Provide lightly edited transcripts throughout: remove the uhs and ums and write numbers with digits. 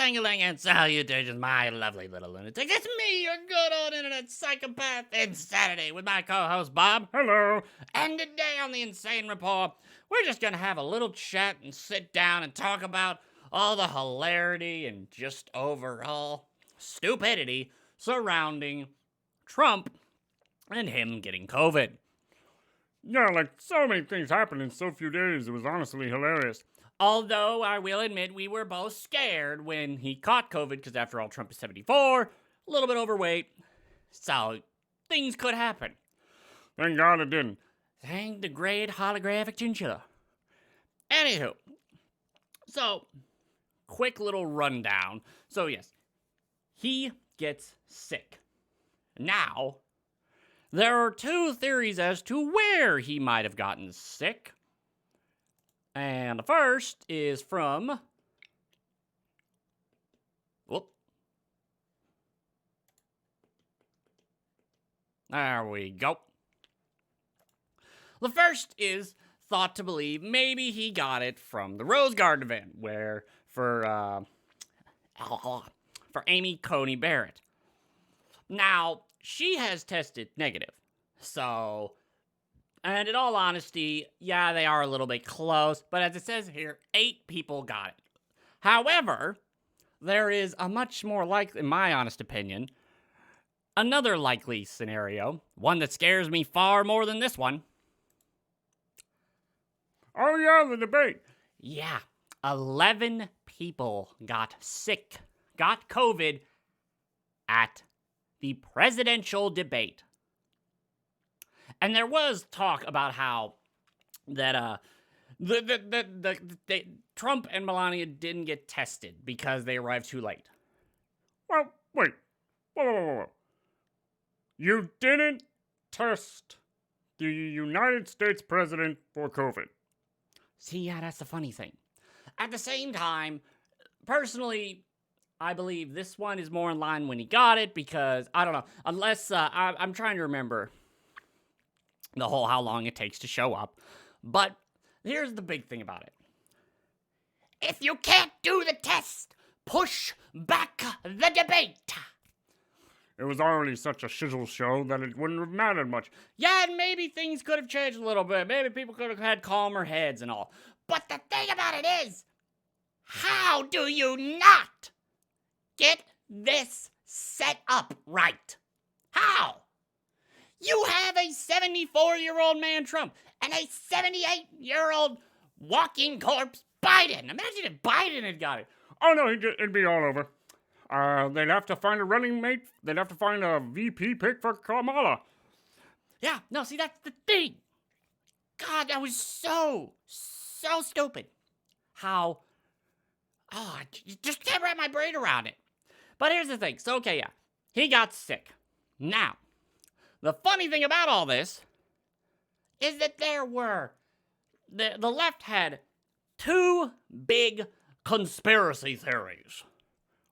Clang-a-lang and salutations, my lovely little lunatics. It's me, your good old internet psychopath, Insanity, with my co-host, Bob. Hello. And today on the Insane Report, we're just gonna have a little chat and sit down and talk about all the hilarity and just overall stupidity surrounding Trump and him getting COVID. Yeah, like so many things happened in so few days. It was honestly hilarious. Although I will admit we were both scared when he caught COVID because after all, Trump is 74, a little bit overweight, so things could happen. Thank God it didn't. Thank the great holographic chinchilla. Anywho, so quick little rundown. So yes, he gets sick. Now, there are two theories as to where he might have gotten sick. And the first is from... Whoop. There we go. The first is thought to believe maybe he got it from the Rose Garden event, where for Amy Coney Barrett. Now, she has tested negative, so... And in all honesty, yeah, they are a little bit close, but as it says here, 8 people got it. However, there is a much more likely, in my honest opinion, another likely scenario, one that scares me far more than this one. Oh yeah, the debate. Yeah, 11 people got sick, got COVID at the presidential debate. And there was talk about how that Trump and Melania didn't get tested because they arrived too late. Well, wait. Whoa. You didn't test the United States president for COVID. See, yeah, that's the funny thing. At the same time, personally, I believe this one is more in line when he got it because, I don't know, unless, I'm trying to remember the whole how long it takes to show up. But here's the big thing about it. If you can't do the test, push back the debate. It was already such a shizzle show that it wouldn't have mattered much. Yeah, and maybe things could have changed a little bit. Maybe people could have had calmer heads and all. But the thing about it is, how do you not get this set up right? How? You have a 74-year-old man, Trump, and a 78-year-old walking corpse, Biden. Imagine if Biden had got it. Oh no, it'd be all over. They'd have to find a running mate. They'd have to find a VP pick for Kamala. Yeah, no, see, that's the thing. God, that was so stupid. How, I just can't wrap my brain around it. But here's the thing. So, okay, yeah, he got sick. Now, the funny thing about all this is that there were, the left had 2 big conspiracy theories.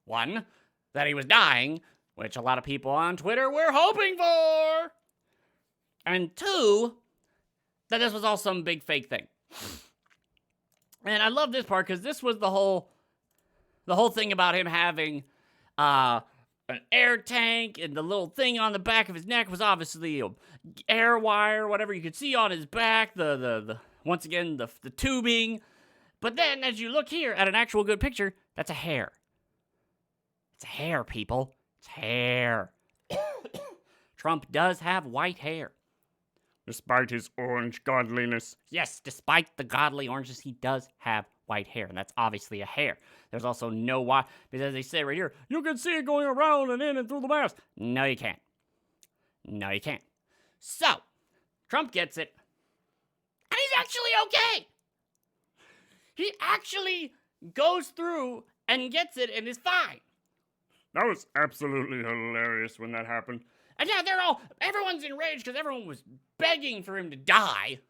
One, that he was dying, which a lot of people on Twitter were hoping for. And 2, that this was all some big fake thing. And I love this part because this was the whole thing about him having, an air tank, and the little thing on the back of his neck was obviously a air wire, whatever you could see on his back, the once again, the tubing. But then, as you look here at an actual good picture, that's a hair. It's a hair, people. It's hair. Trump does have white hair. Despite his orange godliness. Yes, despite the godly oranges, he does have white hair, and that's obviously a hair. There's also no white, because as they say right here, you can see it going around and in and through the mask. No, you can't. No, you can't. So, Trump gets it, and he's actually okay. He actually goes through and gets it and is fine. That was absolutely hilarious when that happened. And yeah, everyone's enraged because everyone was begging for him to die.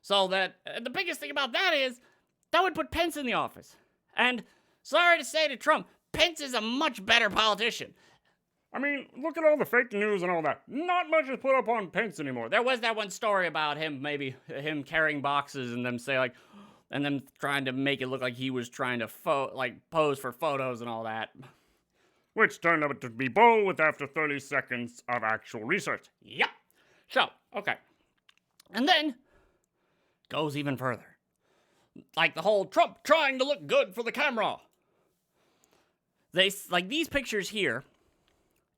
So that, the biggest thing about that is, that would put Pence in the office. And, sorry to say to Trump, Pence is a much better politician. I mean, look at all the fake news and all that. Not much is put up on Pence anymore. There was that one story about him carrying boxes and them say like, and then trying to make it look like he was trying to pose for photos and all that. Which turned out to be bull with after 30 seconds of actual research. Yep. So, okay. And then goes even further. Like the whole Trump trying to look good for the camera. Like these pictures here,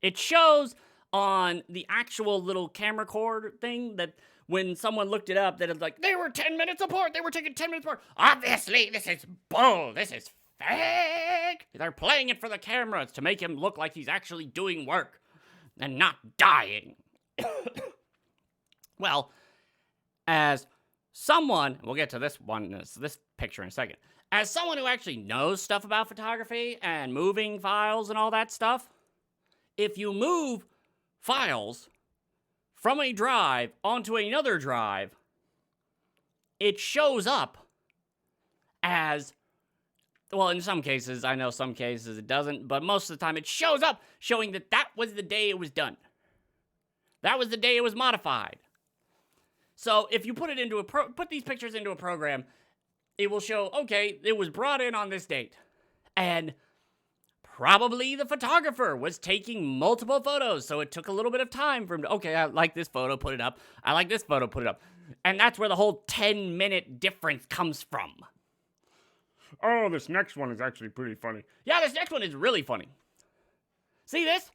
it shows on the actual little camera cord thing that when someone looked it up, that it's like, they were 10 minutes apart. They were taken 10 minutes apart. Obviously, this is bull. This is fake. They're playing it for the cameras to make him look like he's actually doing work and not dying. Well, as someone, we'll get to this picture in a second. As someone who actually knows stuff about photography and moving files and all that stuff, if you move files from a drive onto another drive, it shows up as, well, in some cases, I know some cases it doesn't, but most of the time it shows up showing that that was the day it was done. That was the day it was modified. So if you put these pictures into a program, it will show, okay, it was brought in on this date. And probably the photographer was taking multiple photos, so it took a little bit of time for him to, okay, I like this photo, put it up. I like this photo, put it up. And that's where the whole 10-minute difference comes from. Oh, this next one is actually pretty funny. Yeah, this next one is really funny. See this?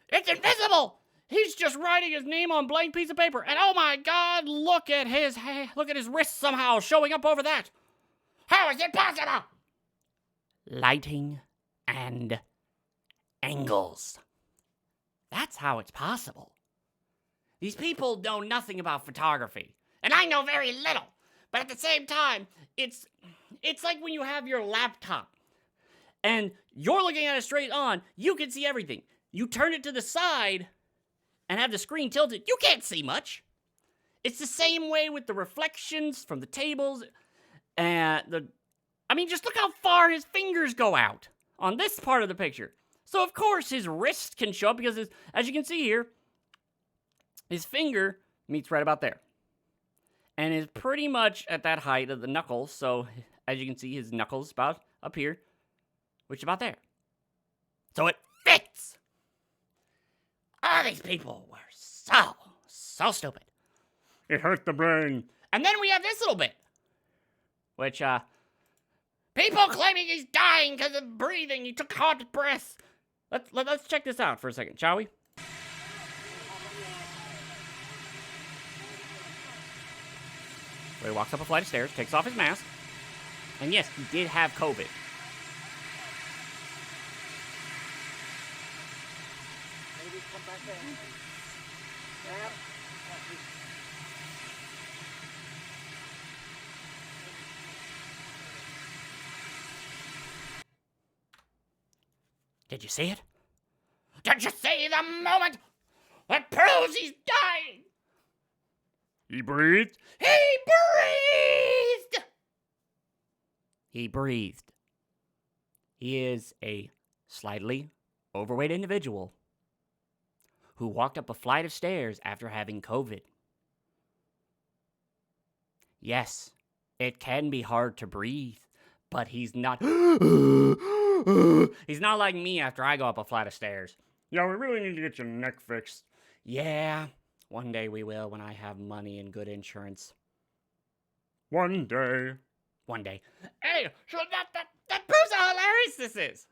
It's invisible! He's just writing his name on a blank piece of paper, and oh my God, look at his wrist somehow showing up over that. How is it possible? Lighting and angles. That's how it's possible. These people know nothing about photography, and I know very little. But at the same time, it's like when you have your laptop, and you're looking at it straight on, you can see everything. You turn it to the side and have the screen tilted, you can't see much. It's the same way with the reflections from the tables and just look how far his fingers go out on this part of the picture. So of course his wrist can show up because as you can see here, his finger meets right about there. And is pretty much at that height of the knuckles. So as you can see, his knuckles about up here, which is about there. So it fits. All these people were so stupid. It hurt the brain. And then we have this little bit, which, people claiming he's dying because of breathing. He took hard breaths. Let's check this out for a second, shall we? So he walks up a flight of stairs, takes off his mask, and yes, he did have COVID. Did you see it? Did you see the moment that proves he's dying? He breathed? He breathed! He breathed. He is a slightly overweight individual who walked up a flight of stairs after having COVID. Yes, it can be hard to breathe, but he's not... He's not like me after I go up a flight of stairs. Yeah, we really need to get your neck fixed. Yeah, one day we will when I have money and good insurance. One day. One day. Hey, so that proves how hilarious this is.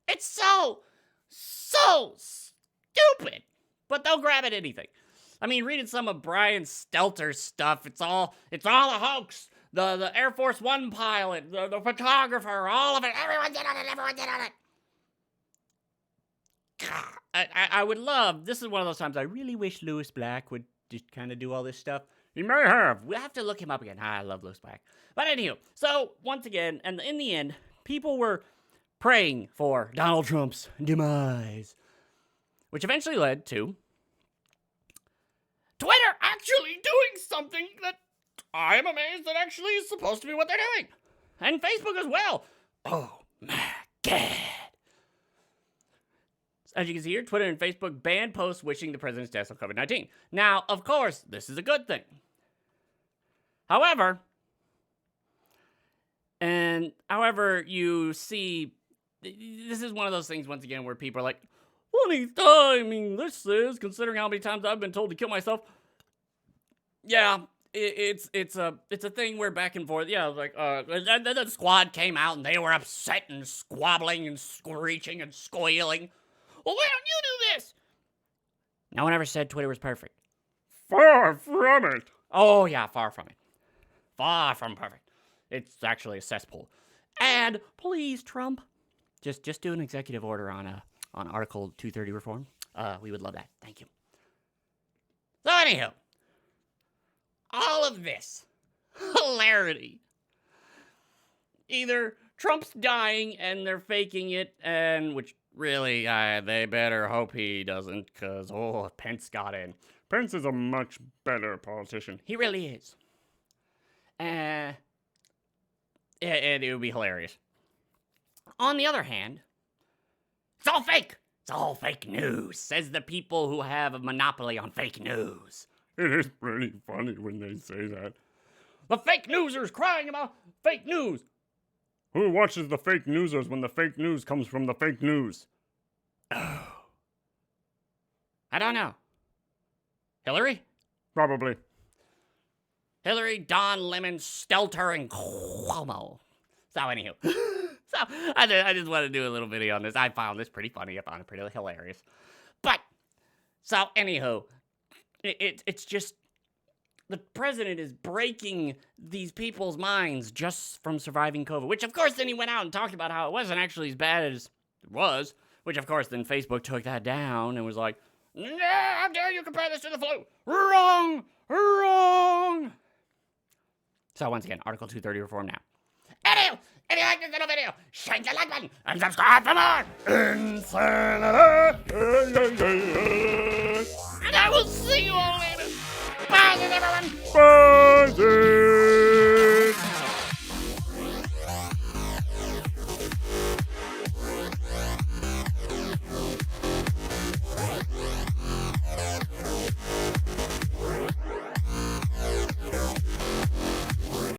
It's so stupid. But they'll grab at anything. I mean, reading some of Brian Stelter's stuff, it's all a hoax. The Air Force One pilot, the photographer, all of it. Everyone did on it. God, I would love, this is one of those times I really wish Lewis Black would just kind of do all this stuff. He may have. We'll have to look him up again. I love Lewis Black. But anywho, so once again, and in the end, people were praying for Donald Trump's demise, which eventually led to Twitter actually doing something that I am amazed that actually is supposed to be what they're doing. And Facebook as well. Oh my God. As you can see here, Twitter and Facebook banned posts wishing the president's death of COVID-19. Now, of course, this is a good thing. However, And however you see, this is one of those things, once again, where people are like, funny timing, this is, considering how many times I've been told to kill myself. Yeah, it's a thing where back and forth, yeah, like, the squad came out and they were upset and squabbling and screeching and squealing. Well, why don't you do this? No one ever said Twitter was perfect. Far from it. Oh, yeah, far from it. Far from perfect. It's actually a cesspool. And please, Trump, just do an executive order on Article 230 reform. We would love that. Thank you. So, anywho, all of this hilarity. Either Trump's dying and they're faking it, and which really, they better hope he doesn't, because, Pence got in. Pence is a much better politician. He really is. It would be hilarious. On the other hand, it's all fake. It's all fake news, says the people who have a monopoly on fake news. It is pretty funny when they say that. The fake newsers crying about fake news. Who watches the fake newsers when the fake news comes from the fake news? Oh. I don't know. Hillary? Probably. Hillary, Don Lemon, Stelter, and Cuomo. So, anywho. I just want to do a little video on this. I found this pretty funny. I found it pretty hilarious. But, so, anywho. It's just, the president is breaking these people's minds just from surviving COVID. Which, of course, then he went out and talked about how it wasn't actually as bad as it was. Which, of course, then Facebook took that down and was like, how dare you compare this to the flu? Wrong! Wrong! So, once again, Article 230 reform now. Anywho, if you like this little video, shake the like button and subscribe for more insanity! And I will see you all later. Bye, everyone! Bye!